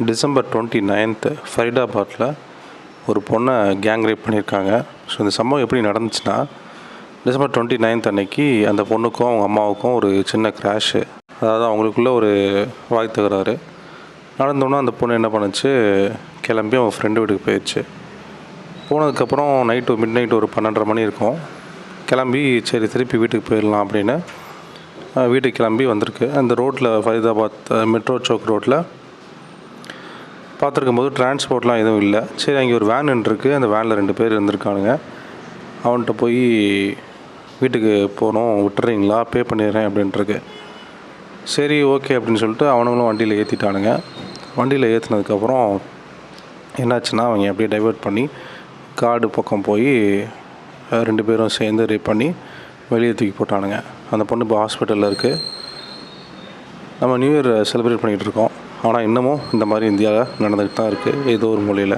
December 29 ஃபரிதாபாத்தில் ஒரு பொண்ணை gang rape பண்ணியிருக்காங்க. ஸோ இந்த சம்பவம் எப்படி நடந்துச்சுன்னா, டிசம்பர் 29 அன்னைக்கு அந்த பொண்ணுக்கும் அவங்க அம்மாவுக்கும் ஒரு சின்ன கிராஷு, அதாவது அவங்களுக்குள்ள ஒரு வாய் தகராறு நடந்தோன்னா அந்த பொண்ணு என்ன பண்ணுச்சு, கிளம்பி அவங்க ஃப்ரெண்டு வீட்டுக்கு போயிடுச்சு. போனதுக்கப்புறம் மிட் நைட் ஒரு 12:30 மணி இருக்கும். கிளம்பி சரி திருப்பி வீட்டுக்கு போயிடலாம் அப்படின்னு வீட்டுக்கு கிளம்பி வந்திருக்கு. அந்த ரோட்டில் ஃபரிதாபாத் மெட்ரோ சௌக் ரோட்டில் பார்த்துருக்கும்போது டிரான்ஸ்போர்ட்லாம் எதுவும் இல்லை. சரி அங்கே ஒரு வேன் நின்றுருக்கு, அந்த வேனில் 2 பேர் இருந்திருக்கானுங்க. அவன்கிட்ட போய் வீட்டுக்கு போகணும், விட்டுறீங்களா, பே பண்ணிடுறேன் அப்படின்ட்டுருக்கு. சரி ஓகே அப்படின்னு சொல்லிட்டு அவனுங்களும் வண்டியில் ஏற்றிட்டானுங்க. வண்டியில் ஏற்றினதுக்கப்புறம் என்னாச்சுன்னா, அவங்க அப்படியே டைவர்ட் பண்ணி காடு பக்கம் போய் 2 பேரும் சேர்ந்து ரேப் பண்ணி வெளியே தூக்கி போட்டானுங்க. அந்த பொண்ணு இப்போ ஹாஸ்பிட்டலில் இருக்குது. நம்ம நியூ இயர் செலிப்ரேட் பண்ணிகிட்டு இருக்கோம். ஆனால் இன்னமும் இந்த மாதிரி இந்தியாவில் நடந்துக்கிட்டு தான் இருக்குது, ஏதோ ஒரு மூலையில்.